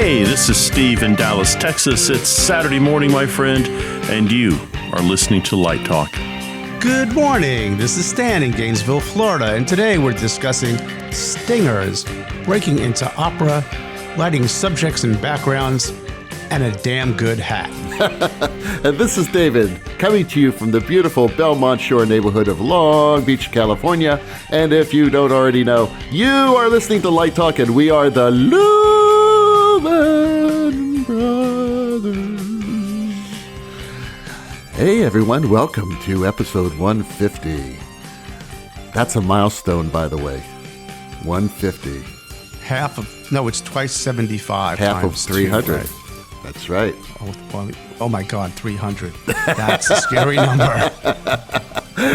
Hey, this is Steve in Dallas, Texas. It's Saturday morning, my friend, and you are listening to Light Talk. Good morning. This is Stan in Gainesville, Florida, and today we're discussing stingers, breaking into opera, lighting subjects and backgrounds, and a damn good hat. And this is David, coming to you from the beautiful Belmont Shore neighborhood of Long Beach, California. And if you don't already know, you are listening to Light Talk, and we are the Lumen Brothers. Hey everyone, welcome to episode 150. That's a milestone, by the way. 150. It's twice 75 Half times of 300. 2, right? That's right. Oh my God, 300. That's a scary number.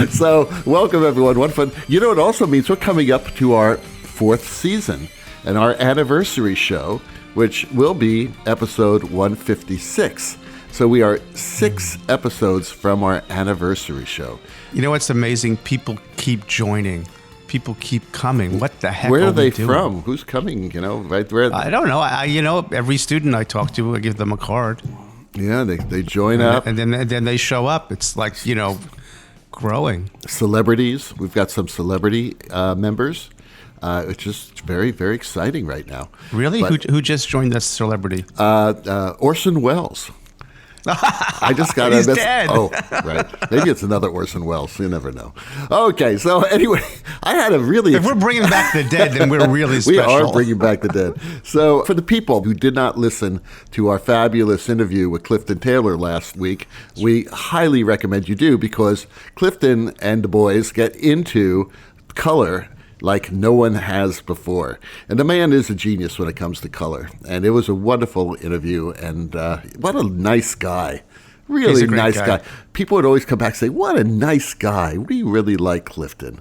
So, welcome everyone. One fun. You know, it also means we're coming up to our 4th season and our anniversary show, which will be episode 156. So we are 6 episodes from our anniversary show. You know what's amazing? People keep joining. People keep coming. What the heck? Where are they doing? from? Who's coming? You know, right where? I don't know. Every student I talk to, I give them a card. Yeah, they join up, and then they show up. It's like growing. Celebrities. We've got some celebrity members. It's just very, very exciting right now. Really? But, who just joined this celebrity? Orson Welles. I just got He's dead. Oh, right. Maybe it's another Orson Welles. You never know. Okay, so anyway, I had a really... If we're bringing back the dead, then we're really special. We are bringing back the dead. So for the people who did not listen to our fabulous interview with Clifton Taylor last week, we highly recommend you do, because Clifton and the boys get into color like no one has before. And the man is a genius when it comes to color. And it was a wonderful interview, and what a nice guy. Really nice guy. People would always come back and say, what a nice guy. We really like Clifton.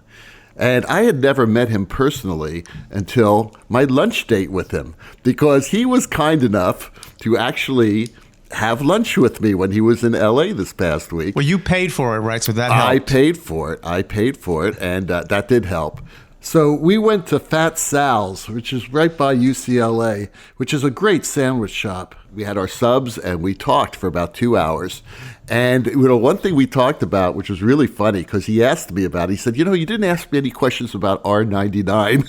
And I had never met him personally until my lunch date with him, because he was kind enough to actually have lunch with me when he was in L.A. this past week. Well, you paid for it, right? So that helped. I paid for it, and that did help. So we went to Fat Sal's, which is right by UCLA, which is a great sandwich shop. We had our subs, and we talked for about 2 hours. And one thing we talked about, which was really funny, because he asked me about it, he said, you didn't ask me any questions about R99.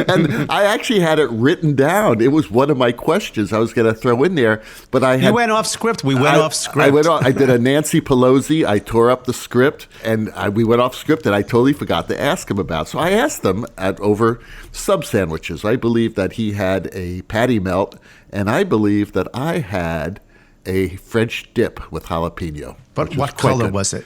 And I actually had it written down. It was one of my questions I was going to throw in there, but You went off script. We went off script. I did a Nancy Pelosi. I tore up the script, and we went off script, and I totally forgot to ask him about. So I asked him over sub sandwiches. I believe that he had a patty melt, and I believe that I had a French dip with jalapeno. But what color was it?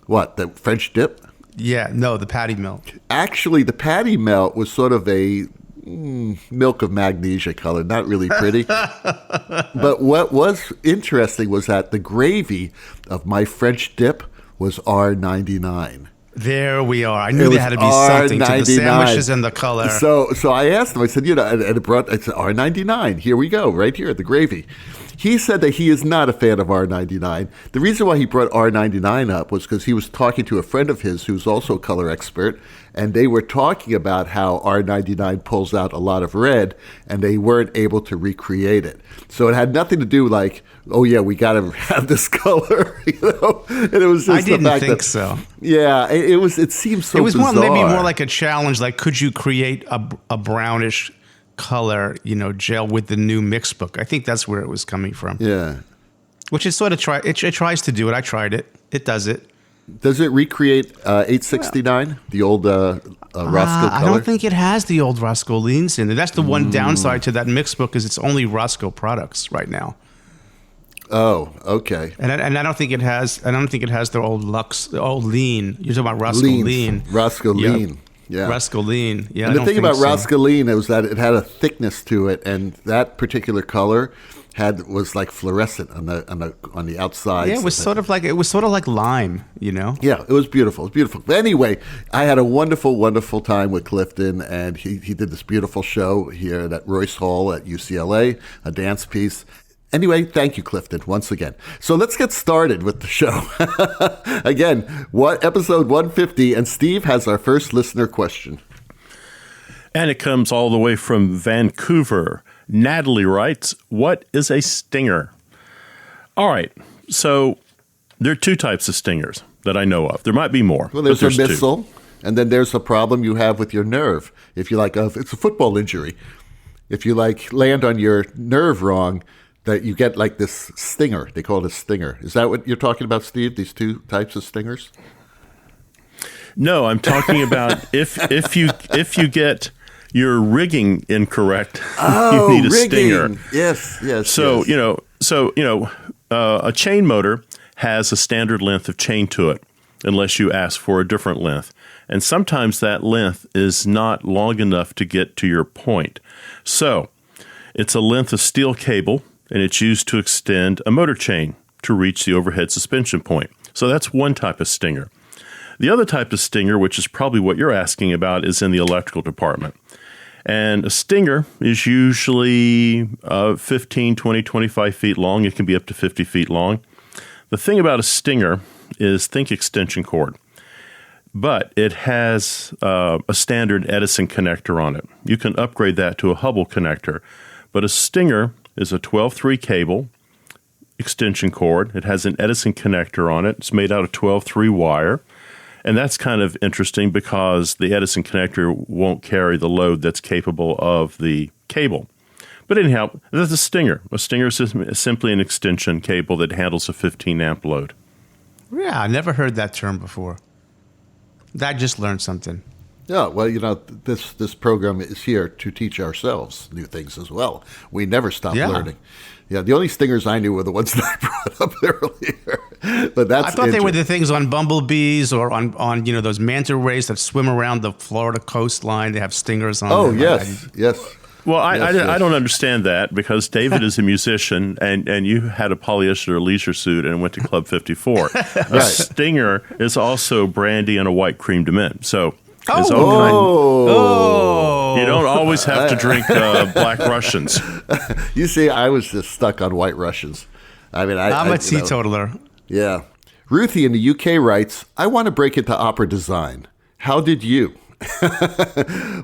What, the French dip? Yeah, no, the patty melt. Actually, the patty melt was sort of a milk of magnesia color, not really pretty. But what was interesting was that the gravy of my French dip was R99. There we are. I knew there had to be something to the sandwiches and the color. So I asked him, I said, and it said R99. Here we go, right here, the gravy. He said that he is not a fan of R99. The reason why he brought R99 up was because he was talking to a friend of his who's also a color expert, and they were talking about how R99 pulls out a lot of red, and they weren't able to recreate it. So it had nothing to do like, oh yeah, we got to have this color, And it was just I didn't the fact think that, so. Yeah, it seems so. It was bizarre. maybe more like a challenge. Like, could you create a brownish color, gel with the new mix book? I think that's where it was coming from. Yeah. Which is sort of it tries to do it. I tried it. It does it. Does it recreate 869, the old Roscoe color? I don't think it has the old Roscoe leans in it. That's the one downside to that mix book, is it's only Roscoe products right now. Oh, okay. And I don't think it has. I don't think it has the old Lux, the old lean. You're talking about Roscoe lean. Roscoe Yep. lean. Yeah. Roscoe lean. Yeah. And the thing about Roscoe lean was that it had a thickness to it, and that particular color was like fluorescent on the outside. Yeah, it was sort of like lime, Yeah, it was beautiful. It was beautiful. But anyway, I had a wonderful, wonderful time with Clifton, and he did this beautiful show here at Royce Hall at UCLA, a dance piece. Anyway, thank you, Clifton, once again. So let's get started with the show. Again, episode 150, and Steve has our first listener question. And it comes all the way from Vancouver. Natalie writes, what is a stinger? All right, so there are two types of stingers that I know of. There might be more. Well, there's a two. missile, and then there's a problem you have with your nerve. If you it's a football injury. If you land on your nerve wrong, that you get this stinger. They call it a stinger. Is that what you're talking about, Steve? These two types of stingers? No, I'm talking about if you get your rigging incorrect, you need a rigging. stinger. Yes. So a chain motor has a standard length of chain to it, unless you ask for a different length. And sometimes that length is not long enough to get to your point. So it's a length of steel cable, and it's used to extend a motor chain to reach the overhead suspension point. So that's one type of stinger. The other type of stinger, which is probably what you're asking about, is in the electrical department. And a stinger is usually 15, 20, 25 feet long. It can be up to 50 feet long. The thing about a stinger is, think extension cord. But it has a standard Edison connector on it. You can upgrade that to a Hubble connector. But a stinger is a 12-3 cable, extension cord. It has an Edison connector on it. It's made out of 12-3 wire. And that's kind of interesting because the Edison connector won't carry the load that's capable of the cable. But anyhow, that's a stinger. A stinger is simply an extension cable that handles a 15-amp load. Yeah, I never heard that term before. I just learned something. Yeah, well, this program is here to teach ourselves new things as well. We never stop learning. Yeah, the only stingers I knew were the ones that I brought up earlier. But I thought they were the things on bumblebees or on those manta rays that swim around the Florida coastline. They have stingers on them. Oh, yes. Well, I don't understand that because David is a musician and you had a polyester leisure suit and went to Club 54. A stinger is also brandy and a white cream de mint. So it's you don't always have to drink Black Russians. You see, I was just stuck on White Russians. I mean, I'm a teetotaler. Yeah. Ruthie in the UK writes, I want to break into opera design. How did you?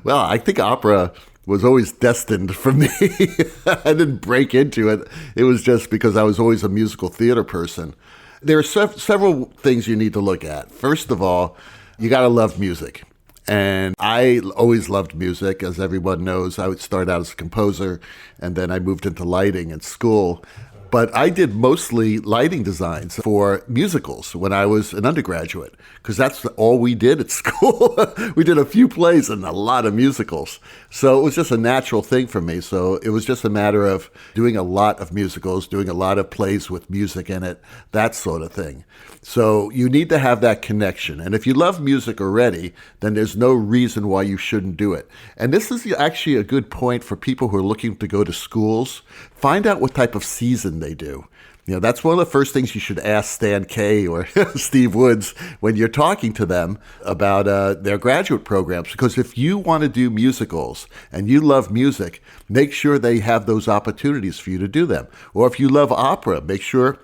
Well, I think opera was always destined for me. I didn't break into it. It was just because I was always a musical theater person. There are several things you need to look at. First of all, you got to love music. And I always loved music. As everyone knows, I would start out as a composer, and then I moved into lighting at school. But I did mostly lighting designs for musicals when I was an undergraduate, because that's all we did at school. We did a few plays and a lot of musicals. So it was just a natural thing for me. So it was just a matter of doing a lot of musicals, doing a lot of plays with music in it, that sort of thing. So you need to have that connection. And if you love music already, then there's no reason why you shouldn't do it. And this is actually a good point for people who are looking to go to schools. Find out what type of season they do. That's one of the first things you should ask Stan Kay or Steve Woods when you're talking to them about their graduate programs. Because if you want to do musicals and you love music, make sure they have those opportunities for you to do them. Or if you love opera, make sure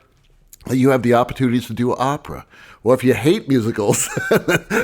that you have the opportunities to do opera. Or if you hate musicals,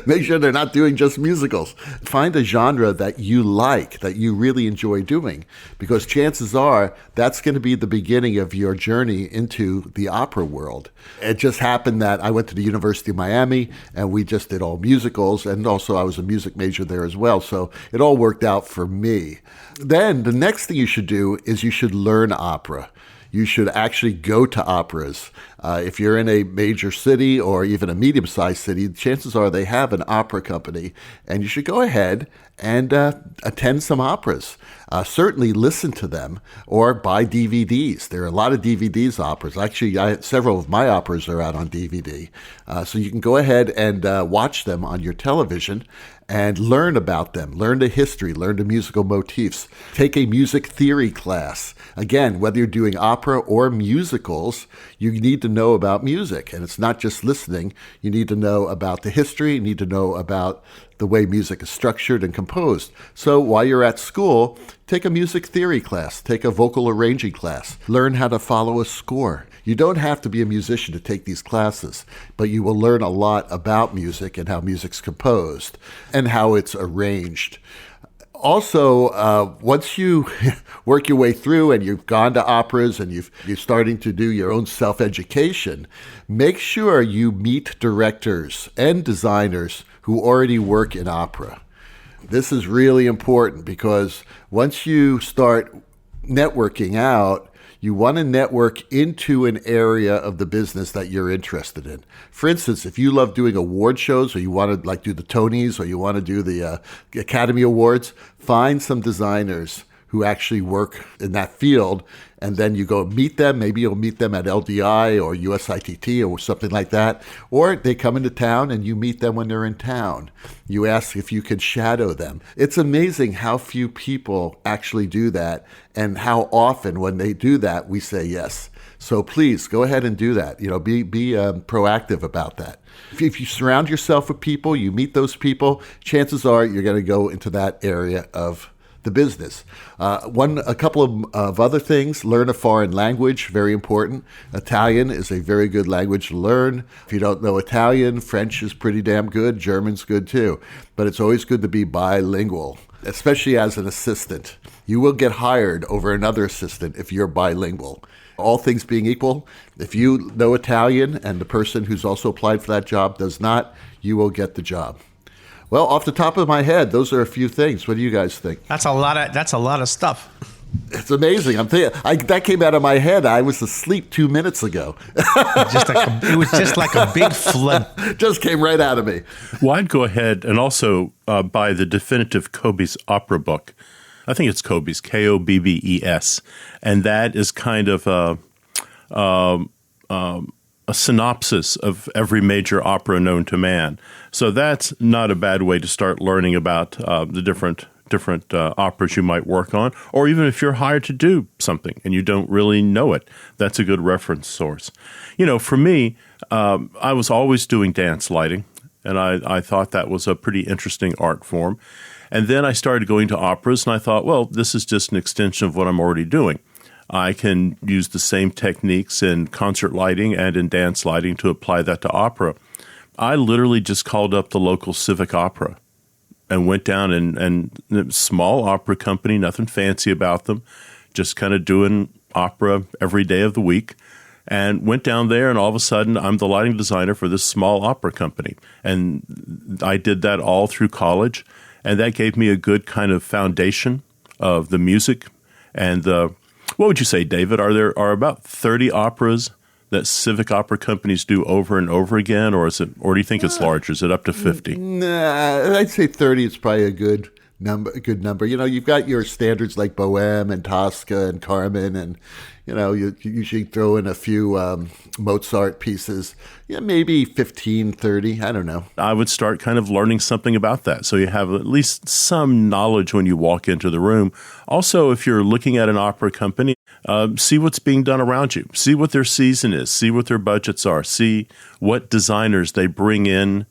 make sure they're not doing just musicals. Find a genre that you like, that you really enjoy doing, because chances are that's going to be the beginning of your journey into the opera world. It just happened that I went to the University of Miami, and we just did all musicals, and also I was a music major there as well, so it all worked out for me. Then the next thing you should do is you should learn opera. You should actually go to operas. If you're in a major city or even a medium-sized city, chances are they have an opera company, and you should go ahead and attend some operas. Certainly listen to them or buy DVDs. There are a lot of DVDs operas. Actually, several of my operas are out on DVD. So you can go ahead and watch them on your television and learn about them, learn the history, learn the musical motifs. Take a music theory class. Again, whether you're doing opera or musicals, you need to know about music. And it's not just listening. You need to know about the history. You need to know about the way music is structured and composed. So while you're at school, take a music theory class, take a vocal arranging class, learn how to follow a score. You don't have to be a musician to take these classes, but you will learn a lot about music and how music's composed and how it's arranged. Also, once you work your way through and you've gone to operas and you're starting to do your own self-education, make sure you meet directors and designers who already work in opera. This is really important because once you start networking out, you want to network into an area of the business that you're interested in. For instance, if you love doing award shows, or you want to do the Tonys, or you want to do the Academy Awards, find some designers who actually work in that field, and then you go meet them. Maybe you'll meet them at LDI or USITT or something like that. Or they come into town and you meet them when they're in town. You ask if you can shadow them. It's amazing how few people actually do that, and how often when they do that, we say yes. So please go ahead and do that. Be proactive about that. If you surround yourself with people, you meet those people, chances are you're going to go into that area of the business. A couple of other things: learn a foreign language, very important. Italian is a very good language to learn. If you don't know Italian, French is pretty damn good. German's good too. But it's always good to be bilingual, especially as an assistant. You will get hired over another assistant if you're bilingual. All things being equal, if you know Italian and the person who's also applied for that job does not, you will get the job. Well, off the top of my head, those are a few things. What do you guys think? That's a lot of stuff. It's amazing. That came out of my head. I was asleep 2 minutes ago. It was just like a big flood. Just came right out of me. Well, I'd go ahead and also buy the definitive Kobe's opera book. I think it's Kobe's, Kobbes, and that is kind of a synopsis of every major opera known to man. So that's not a bad way to start learning about the different operas you might work on, or even if you're hired to do something and you don't really know it, that's a good reference source. For me, I was always doing dance lighting, and I thought that was a pretty interesting art form. And then I started going to operas, and I thought, well, this is just an extension of what I'm already doing. I can use the same techniques in concert lighting and in dance lighting to apply that to opera. I literally just called up the local civic opera and went down and small opera company, nothing fancy about them, just kind of doing opera every day of the week, and went down there, and all of a sudden I'm the lighting designer for this small opera company. And I did that all through college, and that gave me a good kind of foundation of the music and the. What would you say, David? Are about 30 operas that civic opera companies do over and over again, or do you think it's larger? Is it up to 50? Nah, I'd say 30 is probably a good number. You've got your standards like Bohème and Tosca and Carmen, and you usually throw in a few Mozart pieces. Maybe 15, 30. I don't know. I would start kind of learning something about that, so you have at least some knowledge when you walk into the room. Also, if you're looking at an opera company, see what's being done around you. See what their season is. See what their budgets are. See what designers they bring in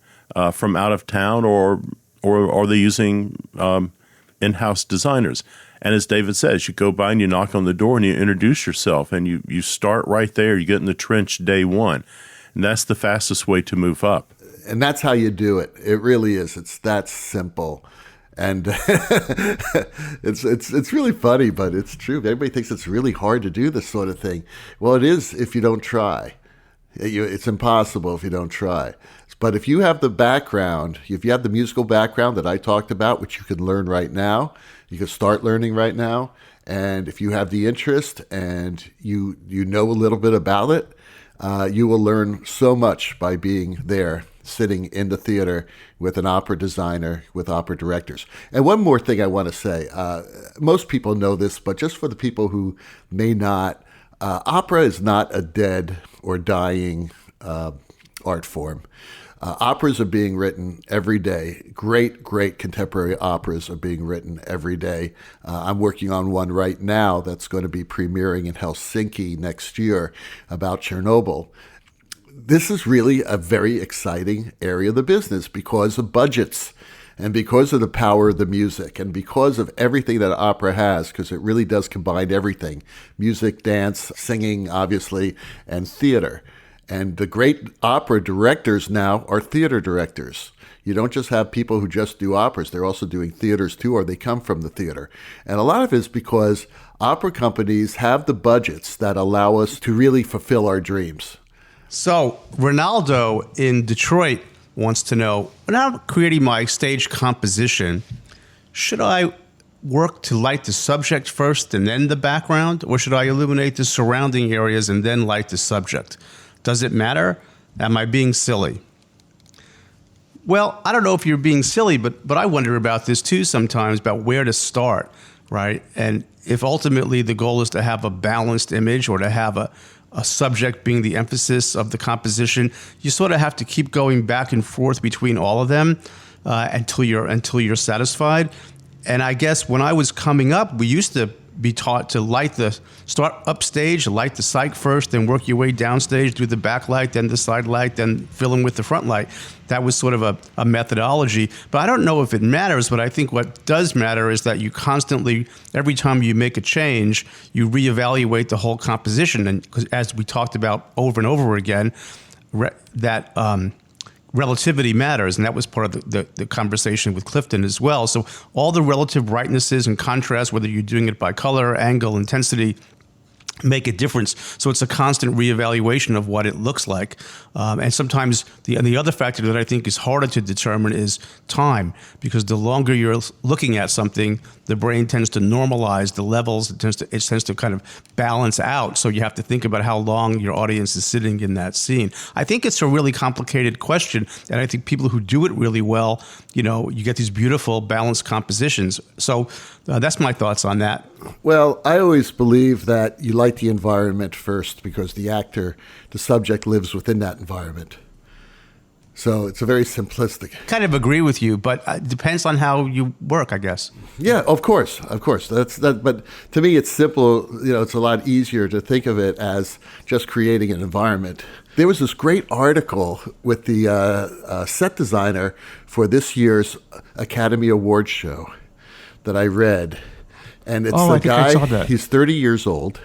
from out of town, or are they using in-house designers? And as David says, you go by and you knock on the door and you introduce yourself, and you start right there. You get in the trench day one. And that's the fastest way to move up. And that's how you do it. It really is. It's that simple. And it's really funny, but it's true. Everybody thinks it's really hard to do this sort of thing. Well, it is if you don't try. It's impossible if you don't try. But if you have the background, if you have the musical background that I talked about, which you can learn right now, you can start learning right now, and if you have the interest and you know a little bit about it, you will learn so much by being there, sitting in the theater with an opera designer, with opera directors. And one more thing I want to say, most people know this, but just for the people who may not, opera is not a dead or dying art form. Operas are being written every day. Great contemporary operas are being written every day. I'm working on one right now that's going to be premiering in Helsinki next year about Chernobyl. This is really a very exciting area of the business because of budgets and because of the power of the music and because of everything that opera has, because it really does combine everything: music, dance, singing, obviously, and theater. And the great opera directors now are theater directors. You don't just have people who just do operas. They're also doing theaters too, or they come from the theater. And a lot of it is because opera companies have the budgets that allow us to really fulfill our dreams. So Ronaldo in Detroit wants to know, when I'm creating my stage composition, should I work to light the subject first and then the background, or should I illuminate the surrounding areas and then light the subject? Does it matter? Am I being silly? Well, I don't know if you're being silly, but I wonder about this too sometimes, about where to start, right? And if ultimately the goal is to have a balanced image or to have a subject being the emphasis of the composition, you sort of have to keep going back and forth between all of them until you're satisfied. And I guess when I was coming up, we used to be taught to start upstage, light the psych first, then work your way downstage, do the back light, then the side light, then fill in with the front light. That was sort of a methodology. But I don't know if it matters, but I think what does matter is that you constantly, every time you make a change, you reevaluate the whole composition. And as we talked about over and over again, that relativity matters, and that was part of the conversation with Clifton as well. So all the relative brightnesses and contrast, whether you're doing it by color, angle, intensity, make a difference. So it's a constant reevaluation of what it looks like. And sometimes the other factor that I think is harder to determine is time, because the longer you're looking at something, the brain tends to normalize the levels. It tends to kind of balance out. So you have to think about how long your audience is sitting in that scene. I think it's a really complicated question, and I think people who do it really well, you get these beautiful balanced compositions. So that's my thoughts on that. Well, I always believe that you light the environment first because the subject lives within that environment. So it's a very simplistic. Kind of agree with you, but it depends on how you work, I guess. Yeah, of course. That's that. But to me, it's simple. It's a lot easier to think of it as just creating an environment. There was this great article with the set designer for this year's Academy Awards show that I read. And it's a guy, he's 30 years old.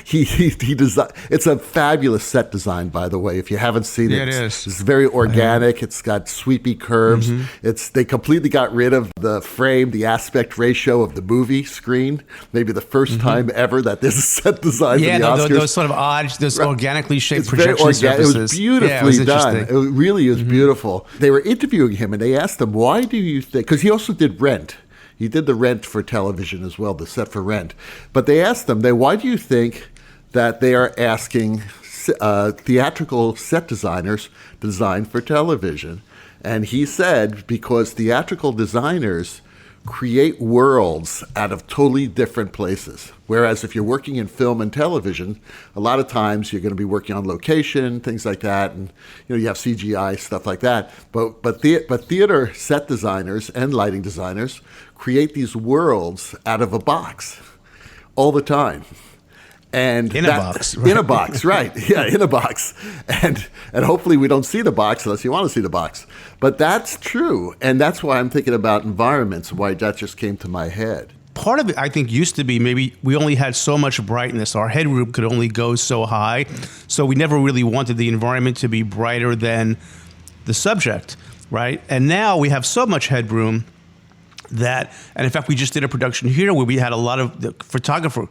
he it's a fabulous set design, by the way. If you haven't seen it, it is. It's very organic. It's got sweepy curves. Mm-hmm. They completely got rid of the frame, the aspect ratio of the movie screen. Maybe the first time ever that there's a set design for the Oscars. Those sort of odd, those organically shaped projection surfaces. It was beautifully done. It really is beautiful. They were interviewing him, and they asked him, "Why do you think?" Because he also did Rent. He did the Rent for television as well, the set for Rent. But they asked them, why do you think that they are asking theatrical set designers to design for television? And he said, because theatrical designers create worlds out of totally different places. Whereas if you're working in film and television, a lot of times you're going to be working on location, things like that, and you have CGI, stuff like that. But theater set designers and lighting designers create these worlds out of a box all the time. And in a box, right? In a box, right. Yeah, in a box. And hopefully we don't see the box unless you want to see the box. But that's true. And that's why I'm thinking about environments, why that just came to my head. Part of it, I think, used to be maybe we only had so much brightness. Our headroom could only go so high. So we never really wanted the environment to be brighter than the subject, right? And now we have so much headroom and in fact, we just did a production here where we had a lot of, the photographer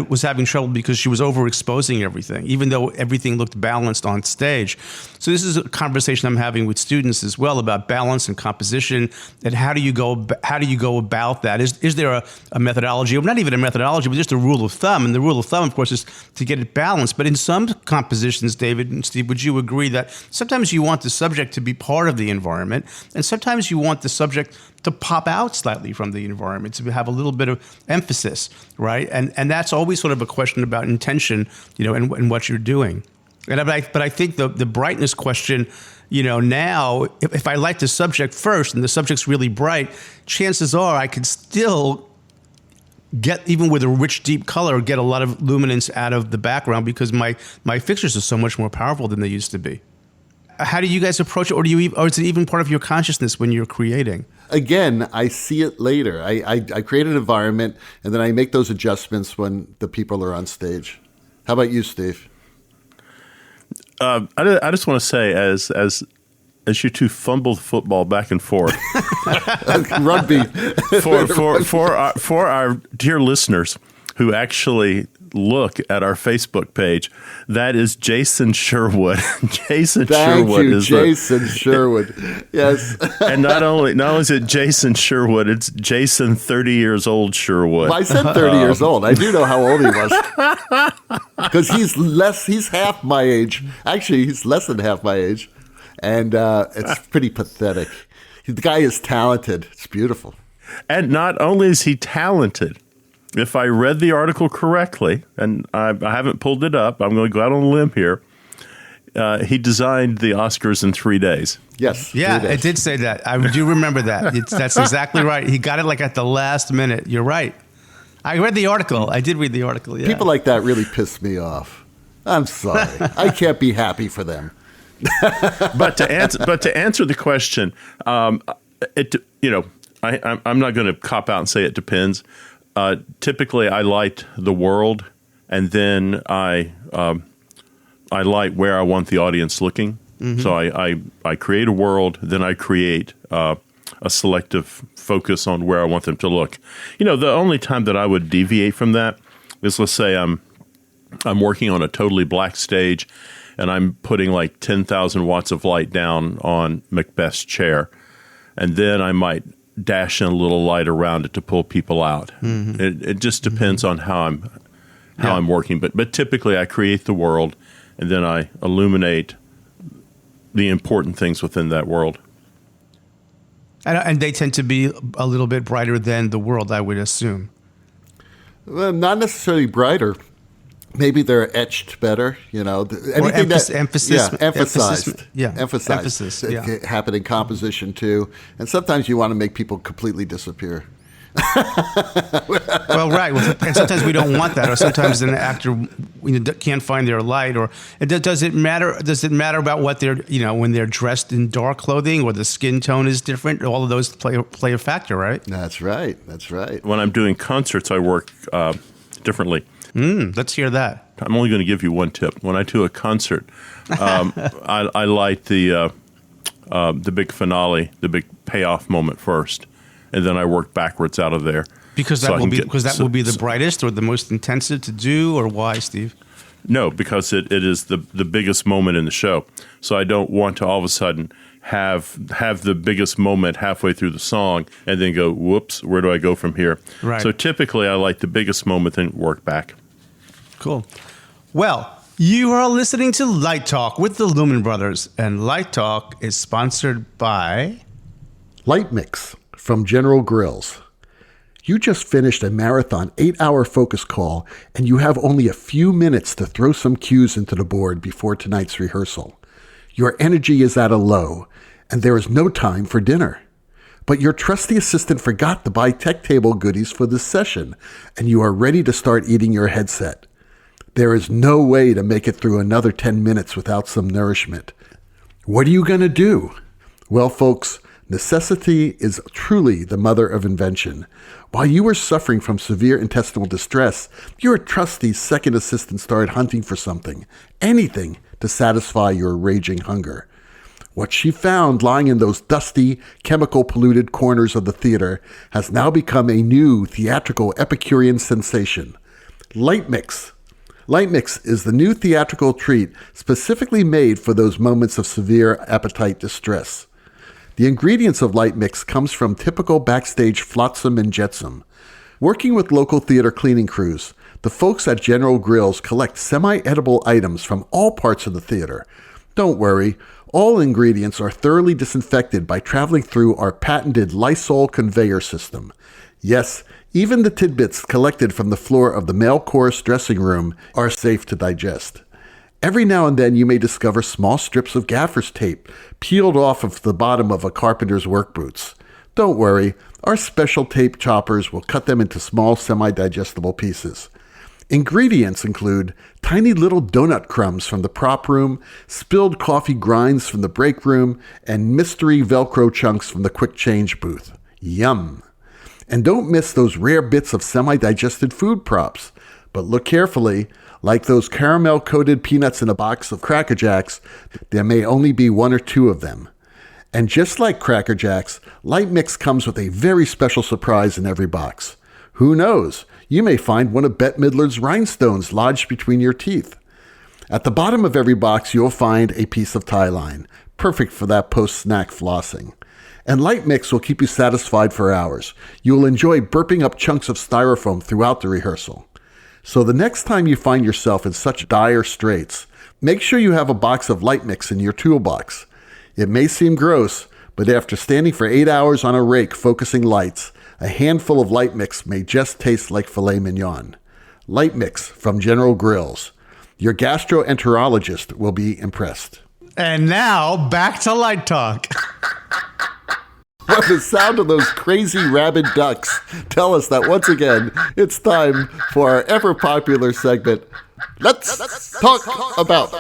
was having trouble because she was overexposing everything, even though everything looked balanced on stage. So this is a conversation I'm having with students as well about balance and composition, and how do you go about that? Is there a methodology, or not even a methodology, but just a rule of thumb? And the rule of thumb, of course, is to get it balanced. But in some compositions, David and Steve, would you agree that sometimes you want the subject to be part of the environment, and sometimes you want the subject to pop out slightly from the environment, to have a little bit of emphasis, right? And that's always sort of a question about intention, and what you're doing. But I think the brightness question, now, if I light the subject first and the subject's really bright, chances are I could still get, even with a rich, deep color, get a lot of luminance out of the background because my fixtures are so much more powerful than they used to be. How do you guys approach it, or is it even part of your consciousness when you're creating? Again, I see it later. I create an environment, and then I make those adjustments when the people are on stage. How about you, Steve? I just want to say, as you two fumble the football back and forth, Rugby. for our dear listeners who actually look at our Facebook page, that is Jason Sherwood. Jason Thank Sherwood you, is Jason Sherwood. Yes. and not only is it Jason Sherwood, it's Jason 30 years old Sherwood. Well, I said 30 years old. I do know how old he was. Because he's half my age. Actually, he's less than half my age. And it's pretty pathetic. The guy is talented. It's beautiful. And not only is he talented, if I read the article correctly, and I haven't pulled it up, I'm going to go out on a limb here. He designed the Oscars in 3 days. Yes. Yeah, it did say that. I do remember that. That's exactly right. He got it like at the last minute. You're right. I read the article. I did read the article, yeah. People like that really piss me off. I'm sorry. I can't be happy for them. But to answer the question, I'm not going to cop out and say it depends. Typically, I light the world, and then I light where I want the audience looking. Mm-hmm. So I create a world, then I create a selective focus on where I want them to look. The only time that I would deviate from that is, let's say I'm working on a totally black stage, and I'm putting like 10,000 watts of light down on Macbeth's chair, and then I might dash in a little light around it to pull people out. Mm-hmm. It just depends on how I'm working. But typically I create the world, and then I illuminate the important things within that world. And they tend to be a little bit brighter than the world, I would assume. Well, not necessarily brighter. Maybe they're etched better, anything emphasized. Emphasis. Yeah. It happen in composition too, and sometimes you want to make people completely disappear. Well, right. And sometimes we don't want that, or sometimes an actor can't find their light. Or does it matter? Does it matter about what they're when they're dressed in dark clothing, or the skin tone is different? All of those play a factor, right? That's right. When I'm doing concerts, I work differently. Let's hear that. I'm only going to give you one tip. When I do a concert, I light the big finale, the big payoff moment first, and then I work backwards out of there. Because that will be the brightest or the most intensive to do, or why, Steve? No, because it is the biggest moment in the show. So I don't want to all of a sudden have the biggest moment halfway through the song and then go, whoops, where do I go from here? Right. So typically I light the biggest moment and work back. Cool. Well, you are listening to Light Talk with the Lumen Brothers, and Light Talk is sponsored by LightMix from General Grills. You just finished a marathon 8-hour focus call, and you have only a few minutes to throw some cues into the board before tonight's rehearsal. Your energy is at a low, and there is no time for dinner. But your trusty assistant forgot to buy tech table goodies for this session, and you are ready to start eating your headset. There is no way to make it through another 10 minutes without some nourishment. What are you going to do? Well, folks, necessity is truly the mother of invention. While you were suffering from severe intestinal distress, your trusty second assistant started hunting for something, anything, to satisfy your raging hunger. What she found lying in those dusty, chemical-polluted corners of the theater has now become a new theatrical Epicurean sensation. LightMix. LightMix is the new theatrical treat specifically made for those moments of severe appetite distress. The ingredients of LightMix comes from typical backstage flotsam and jetsam. Working with local theater cleaning crews, the folks at General Grills collect semi-edible items from all parts of the theater. Don't worry, all ingredients are thoroughly disinfected by traveling through our patented Lysol conveyor system. Yes, even the tidbits collected from the floor of the male chorus dressing room are safe to digest. Every now and then you may discover small strips of gaffer's tape peeled off of the bottom of a carpenter's work boots. Don't worry, our special tape choppers will cut them into small semi-digestible pieces. Ingredients include tiny little donut crumbs from the prop room, spilled coffee grinds from the break room, and mystery Velcro chunks from the quick change booth. Yum! And don't miss those rare bits of semi-digested food props. But look carefully. Like those caramel-coated peanuts in a box of Cracker Jacks, there may only be one or two of them. And just like Cracker Jacks, LightMix comes with a very special surprise in every box. Who knows? You may find one of Bette Midler's rhinestones lodged between your teeth. At the bottom of every box, you'll find a piece of tie line, perfect for that post-snack flossing. And LightMix will keep you satisfied for hours. You'll enjoy burping up chunks of styrofoam throughout the rehearsal. So the next time you find yourself in such dire straits, make sure you have a box of LightMix in your toolbox. It may seem gross, but after standing for 8 hours on a rake focusing lights, a handful of LightMix may just taste like filet mignon. LightMix from General Grills. Your gastroenterologist will be impressed. And now, back to Light Talk. Well, the sound of those crazy rabid ducks tell us that once again, it's time for our ever-popular segment, Let's Talk About.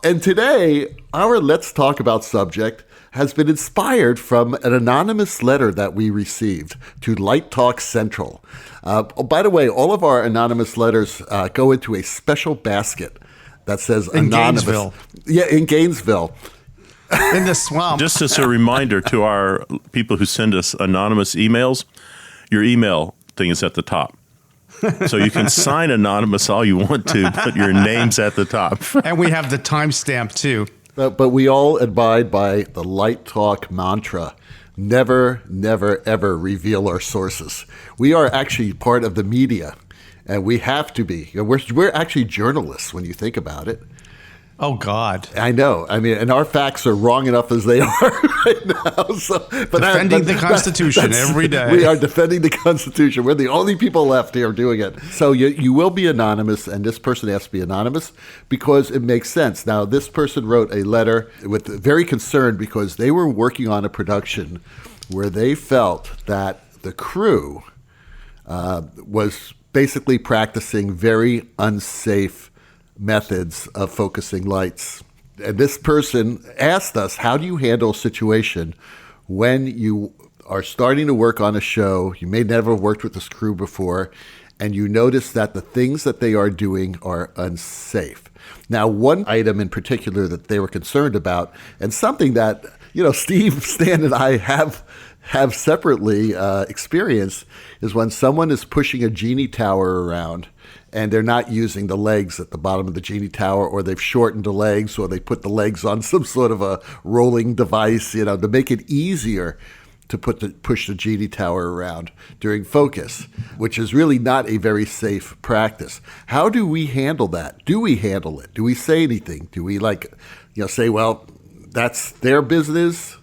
And today, our Let's Talk About subject has been inspired from an anonymous letter that we received to Light Talk Central. By the way, all of our anonymous letters go into a special basket that says in anonymous. Gainesville. Yeah, in Gainesville. In the swamp. Just as a reminder to our people who send us anonymous emails, your email thing is at the top. So you can sign anonymous all you want to, but your name's at the top. And we have the timestamp, too. But we all abide by the Light Talk mantra. Never, never, ever reveal our sources. We are actually part of the media, and we have to be. We're actually journalists when you think about it. Oh, God. I know. I mean, and our facts are wrong enough as they are right now. So, but defending the Constitution every day. We are defending the Constitution. We're the only people left here doing it. So you will be anonymous, and this person has to be anonymous because it makes sense. Now, this person wrote a letter with very concerned because they were working on a production where they felt that the crew was basically practicing very unsafe methods of focusing lights. And this person asked us, how do you handle a situation when you are starting to work on a show, you may never have worked with this crew before, and you notice that the things that they are doing are unsafe? Now, one item in particular that they were concerned about, and something that, Steve, Stan, and I have separately experienced, is when someone is pushing a genie tower around and they're not using the legs at the bottom of the genie tower, or they've shortened the legs, or they put the legs on some sort of a rolling device, to make it easier to push the genie tower around during focus, which is really not a very safe practice. How do we handle that? Do we handle it? Do we say anything? Do we say, well, that's their business?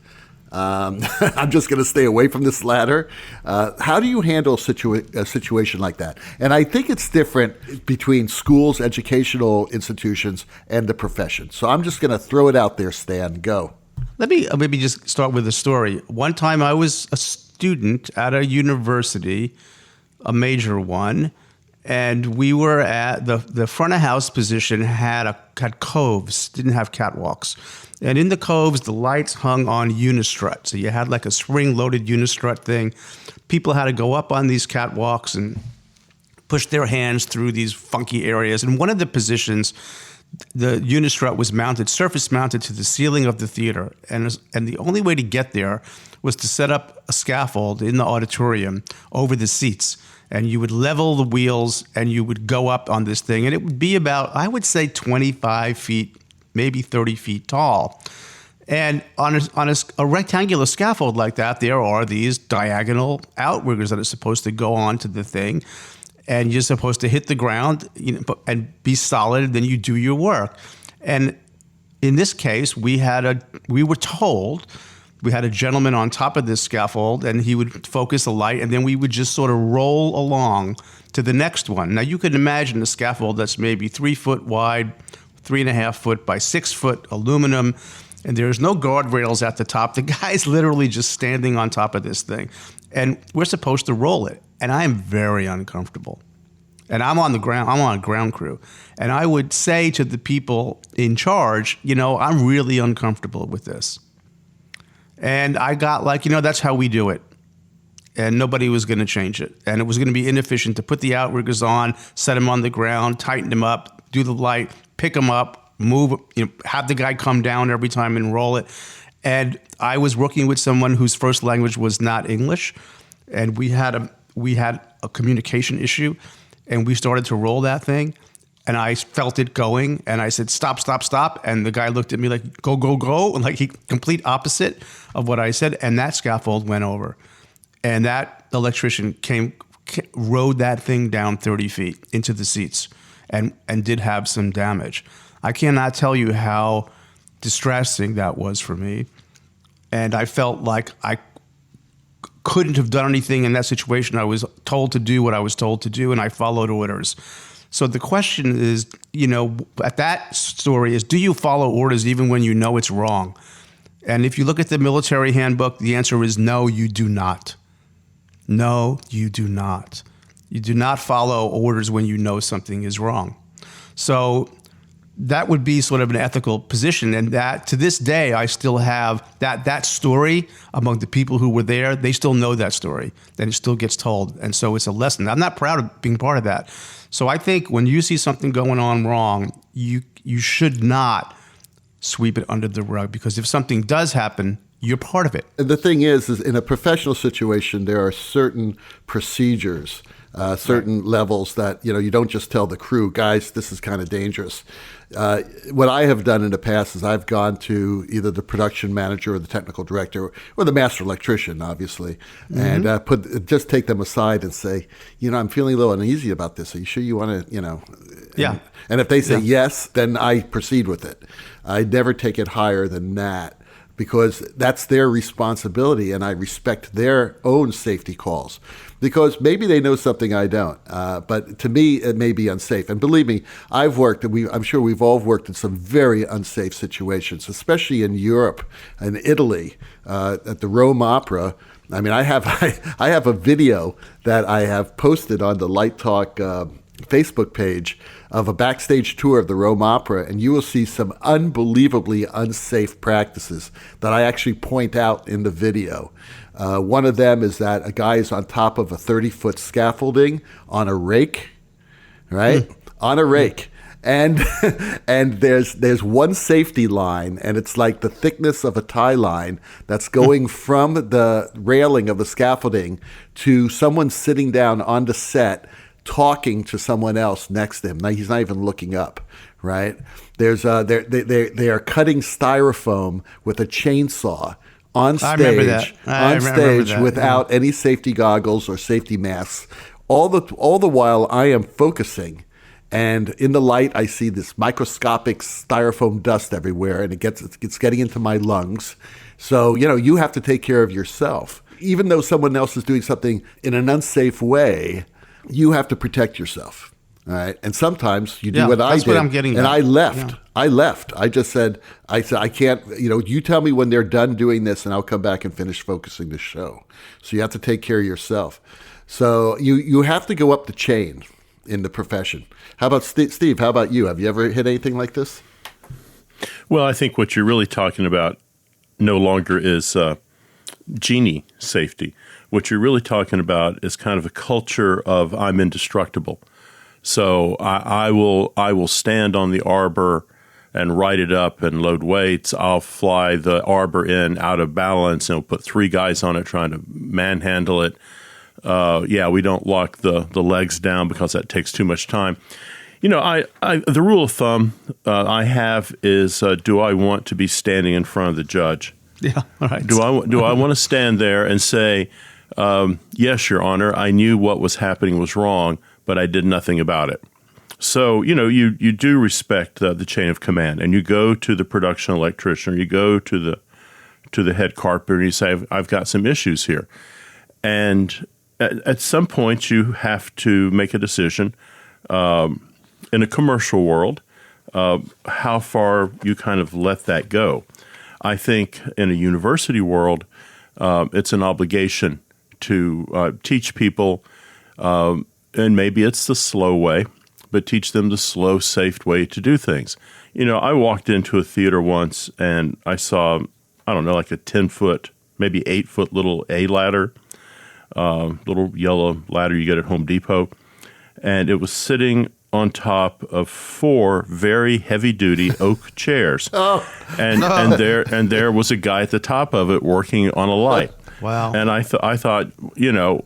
I'm just going to stay away from this ladder. How do you handle a situation like that? And I think it's different between schools, educational institutions, and the profession. So I'm just going to throw it out there, Stan. Go. Let me maybe just start with a story. One time I was a student at a university, a major one, and we were at the front of house position had coves, didn't have catwalks. And in the coves, the lights hung on unistrut. So you had like a spring-loaded unistrut thing. People had to go up on these catwalks and push their hands through these funky areas. And one of the positions, the unistrut was surface mounted to the ceiling of the theater. And the only way to get there was to set up a scaffold in the auditorium over the seats. And you would level the wheels and you would go up on this thing. And it would be about, I would say, 25 feet, maybe 30 feet tall. And on a rectangular scaffold like that, there are these diagonal outriggers that are supposed to go onto the thing. And you're supposed to hit the ground, and be solid, then you do your work. And in this case, we were told we had a gentleman on top of this scaffold, and he would focus a light, and then we would just sort of roll along to the next one. Now, you can imagine a scaffold that's maybe 3 foot wide, 3.5 foot by 6 foot aluminum, and there's no guardrails at the top. The guy's literally just standing on top of this thing, and we're supposed to roll it. And I am very uncomfortable. And I'm on the ground. I'm on a ground crew. And I would say to the people in charge, I'm really uncomfortable with this. And I got that's how we do it. and nobody was going to change it. And it was going to be inefficient to put the outriggers on, set them on the ground, tighten them up, do the light, pick them up, move, have the guy come down every time and roll it. And I was working with someone whose first language was not English, and we had a communication issue, and we started to roll that thing. And I felt it going, and I said, stop, stop, stop. And the guy looked at me like, go, go, go. And like he complete opposite of what I said. And that scaffold went over. And that electrician rode that thing down 30 feet into the seats and did have some damage. I cannot tell you how distressing that was for me. And I felt like I couldn't have done anything in that situation. I was told to do what I was told to do, and I followed orders. So the question is, at that story is, do you follow orders even when you know it's wrong? And if you look at the military handbook, the answer is no, you do not. No, you do not. You do not follow orders when you know something is wrong. So that would be sort of an ethical position. And that to this day, I still have that story among the people who were there. They still know that story, and it still gets told. And so it's a lesson. I'm not proud of being part of that. So I think when you see something going on wrong, you should not sweep it under the rug, because if something does happen, you're part of it. And the thing is in a professional situation, there are certain procedures, certain levels that, you don't just tell the crew, guys, this is kind of dangerous. What I have done in the past is I've gone to either the production manager or the technical director or the master electrician, obviously, and just take them aside and say, I'm feeling a little uneasy about this. Are you sure you want to, Yeah. And if they say yes, then I proceed with it. I never take it higher than that, because that's their responsibility, and I respect their own safety calls, because maybe they know something I don't. But to me, it may be unsafe. And believe me, I've worked, and I'm sure we've all worked in some very unsafe situations, especially in Europe and Italy, at the Rome Opera. I mean, I have a video that I have posted on the Light Talk Facebook page of a backstage tour of the Rome Opera, and you will see some unbelievably unsafe practices that I actually point out in the video. One of them is that a guy is on top of a 30-foot scaffolding on a rake, right? On a rake. And there's one safety line, and it's like the thickness of a tie line that's going from the railing of the scaffolding to someone sitting down on the set talking to someone else next to him. Now, he's not even looking up, right? They are cutting styrofoam with a chainsaw on stage without any safety goggles or safety masks. All the while I am focusing, and in the light I see this microscopic styrofoam dust everywhere, and it's getting into my lungs. So, you have to take care of yourself. Even though someone else is doing something in an unsafe way, you have to protect yourself, all right? And sometimes you do what I did. That's what I'm getting at. And I left. Yeah. I left. I said, I can't, you tell me when they're done doing this, and I'll come back and finish focusing the show. So you have to take care of yourself. So you have to go up the chain in the profession. How about Steve? How about you? Have you ever hit anything like this? Well, I think what you're really talking about no longer is genie safety. What you're really talking about is kind of a culture of I'm indestructible. So I will stand on the arbor and ride it up and load weights. I'll fly the arbor in out of balance and put 3 guys on it trying to manhandle it. We don't lock the legs down because that takes too much time. The rule of thumb I have is, do I want to be standing in front of the judge? Yeah, all right. Do I want to stand there and say, yes, Your Honor, I knew what was happening was wrong, but I did nothing about it. So, you do respect the chain of command, and you go to the production electrician, or you go to the head carpenter, and you say, I've got some issues here. And at some point, you have to make a decision in a commercial world, how far you kind of let that go. I think in a university world, it's an obligation to teach people, and maybe it's the slow way, but teach them the slow, safe way to do things. I walked into a theater once, and I saw, like a 10-foot, maybe 8-foot little A ladder little yellow ladder you get at Home Depot. And it was sitting on top of 4 very heavy-duty oak chairs. And there was a guy at the top of it working on a light. Wow. And I thought, you know,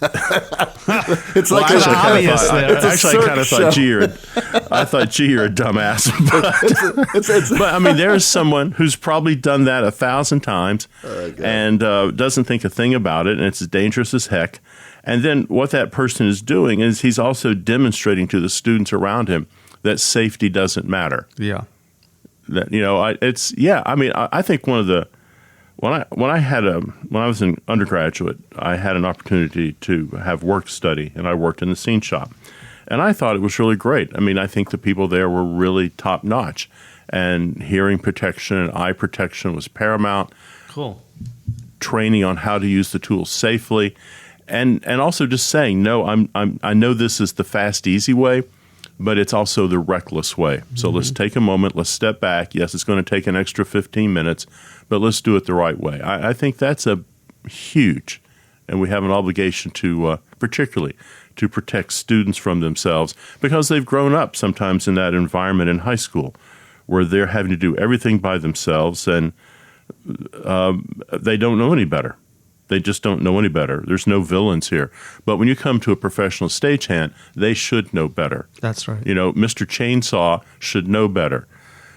It's like Well, obvious there. actually, I kind of thought, gee, you're a dumbass. But I mean, there's someone who's probably done that 1,000 times and doesn't think a thing about it, and it's dangerous as heck. And then what that person is doing is he's also demonstrating to the students around him that safety doesn't matter. Yeah. That, you know, I think one of the when I was an undergraduate, I had an opportunity to have work study, and I worked in the scene shop, and I thought it was really great. I mean, I think the people there were really top notch, and hearing protection and eye protection was paramount. Cool. Training on how to use the tools safely, and also just saying, no, I know this is the fast, easy way, but it's also the reckless way. So let's take a moment, let's step back. Yes, it's going to take an extra 15 minutes, but let's do it the right way. I think that's a huge, and we have an obligation to, particularly, to protect students from themselves because they've grown up sometimes in that environment in high school where they're having to do everything by themselves, and they don't know any better. They just don't know any better. There's no villains here. But when you come to a professional stagehand, they should know better. That's right. You know, Mr. Chainsaw should know better.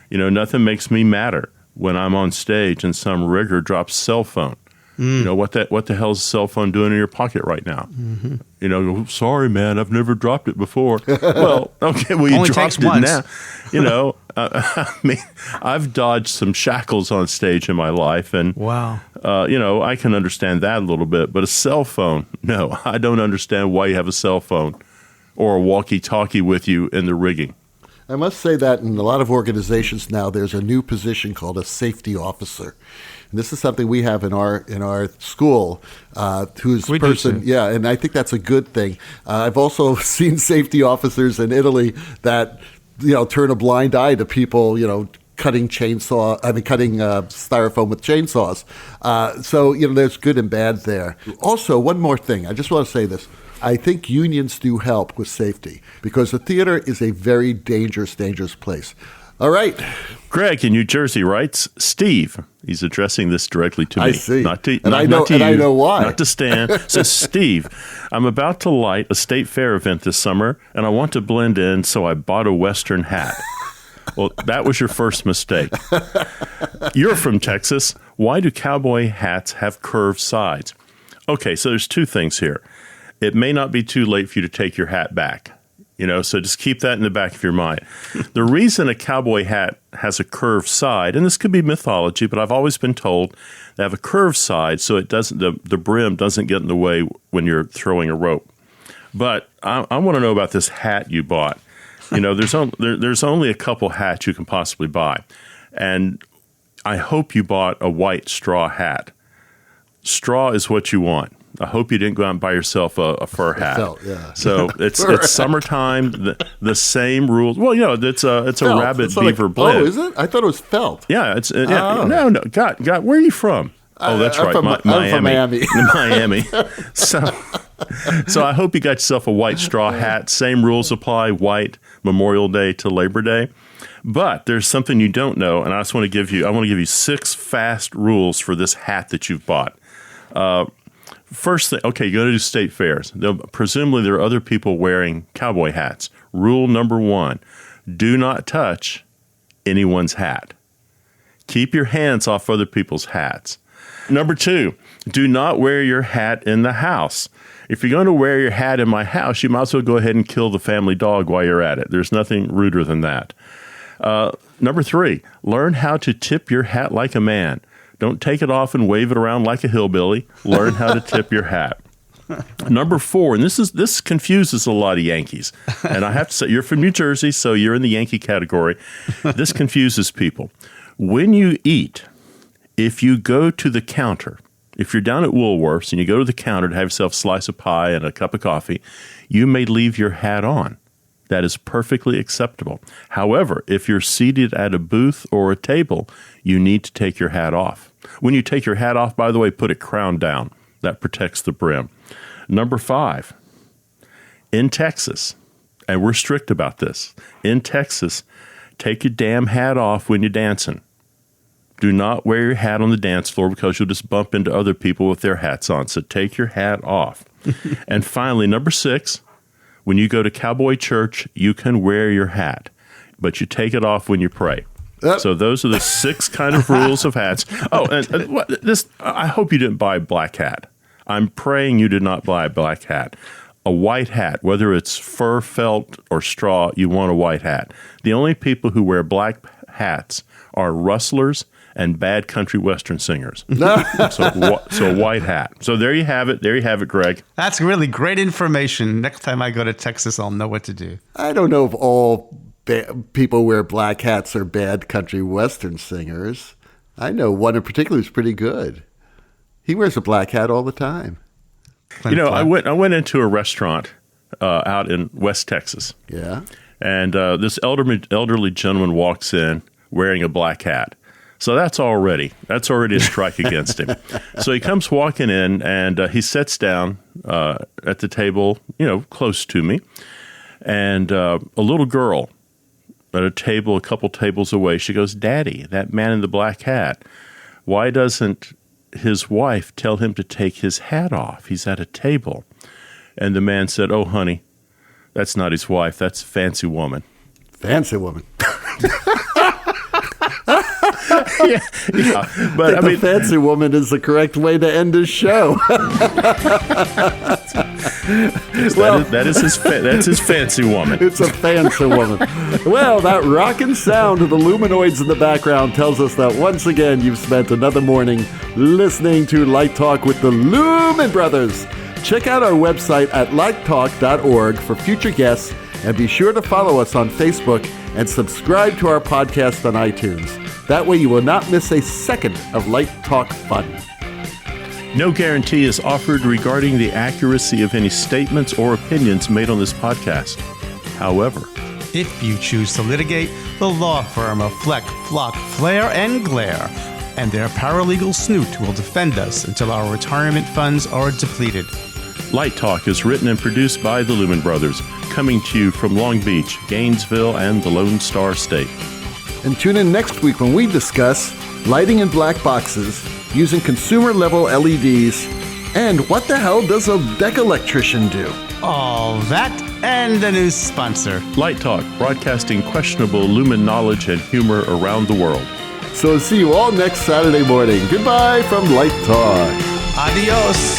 You know, nothing makes me madder when I'm on stage and some rigger drops cell phone. You know, what the hell's a cell phone doing in your pocket right now? You know, sorry, man, I've never dropped it before. Well, okay, well, you Only dropped takes it once. now. You know, I mean, I've dodged some shackles on stage in my life, and Wow. you know, I can understand that a little bit. But a cell phone, no, I don't understand why you have a cell phone or a walkie-talkie with you in the rigging. I must say that in a lot of organizations now, there's a new position called a safety officer. And this is something we have in our school. Who's We do person? too. Yeah, and I think that's a good thing. I've also seen safety officers in Italy that turn a blind eye to people cutting styrofoam with chainsaws. So there's good and bad there. Also, one more thing. I just want to say this. I think unions do help with safety because the theater is a very dangerous place. All right. Greg in New Jersey writes, Steve, he's addressing this directly to me. I see. Not to, And not, I know- not to and you, I know why. Not to Stan. Says, Steve, I'm about to light a state fair event this summer, and I want to blend in, so I bought a Western hat. Well, that was your first mistake. You're from Texas. Why do cowboy hats have curved sides? Okay, so there's two things here. It may not be too late for you to take your hat back. So just keep that in the back of your mind. The reason a cowboy hat has a curved side, and this could be mythology, but I've always been told they have a curved side so it doesn't the brim doesn't get in the way when you're throwing a rope. But I want to know about this hat you bought. There's only a couple hats you can possibly buy, and I hope you bought a white straw hat. Straw is what you want. I hope you didn't go out and buy yourself a fur hat. Felt, yeah. So it's summertime. The same rules. Well, it's a Felt. rabbit It's beaver like, blend. Oh, is it? I thought it was felt. Yeah, it's no. God, where are you from? Oh, that's I'm right, from- I'm from Miami. Miami. So I hope you got yourself a white straw hat. Same rules apply. White Memorial Day to Labor Day. But there's something you don't know, and I just want to give you 6 fast rules for this hat that you've bought. First thing, okay, you go to do state fairs. Presumably there are other people wearing cowboy hats. Rule number 1, do not touch anyone's hat. Keep your hands off other people's hats. Number 2, do not wear your hat in the house. If you're going to wear your hat in my house, you might as well go ahead and kill the family dog while you're at it. There's nothing ruder than that. Number 3, learn how to tip your hat like a man. Don't take it off and wave it around like a hillbilly. Learn how to tip your hat. Number 4, and this confuses a lot of Yankees. And I have to say, you're from New Jersey, so you're in the Yankee category. This confuses people. When you eat, if you go to the counter, if you're down at Woolworths and you go to the counter to have yourself a slice of pie and a cup of coffee, you may leave your hat on. That is perfectly acceptable. However, if you're seated at a booth or a table, you need to take your hat off. When you take your hat off, by the way, put it crown down. That protects the brim. Number 5, in Texas, and we're strict about this, in Texas, take your damn hat off when you're dancing. Do not wear your hat on the dance floor because you'll just bump into other people with their hats on. So take your hat off. And finally, number 6, when you go to cowboy church, you can wear your hat, but you take it off when you pray. So those are the 6 kind of rules of hats. Oh, and this, I hope you didn't buy a black hat. I'm praying you did not buy a black hat. A white hat, whether it's fur, felt, or straw, you want a white hat. The only people who wear black hats are rustlers and bad country western singers. So a white hat. So there you have it. There you have it, Greg. That's really great information. Next time I go to Texas, I'll know what to do. I don't know if all people who wear black hats are bad country western singers. I know one in particular who's pretty good. He wears a black hat all the time. I went into a restaurant out in West Texas. Yeah. And this elderly gentleman walks in wearing a black hat. So that's already a strike against him. So he comes walking in, and he sits down at the table, close to me. And a little girl at a table a couple tables away, she goes, "Daddy, that man in the black hat, why doesn't his wife tell him to take his hat off? He's at a table." And the man said, "Oh, honey, that's not his wife. That's a fancy woman." Fancy woman. yeah, but I mean, fancy woman is the correct way to end his show. That's his fancy woman. It's a fancy woman. Well, that rockin' sound of the luminoids in the background tells us that once again you've spent another morning listening to Light Talk with the Lumen Brothers. Check out our website at lighttalk.org for future guests, and be sure to follow us on Facebook and subscribe to our podcast on iTunes. That way you will not miss a second of Light Talk fun. No guarantee is offered regarding the accuracy of any statements or opinions made on this podcast. However, if you choose to litigate, the law firm of Fleck, Flock, Flare, and Glare and their paralegal snoot will defend us until our retirement funds are depleted. Light Talk is written and produced by the Lumen Brothers, coming to you from Long Beach, Gainesville, and the Lone Star State. And tune in next week when we discuss lighting in black boxes, using consumer-level LEDs, and what the hell does a deck electrician do? All that and a new sponsor. Light Talk, broadcasting questionable Lumen knowledge and humor around the world. So see you all next Saturday morning. Goodbye from Light Talk. Adios.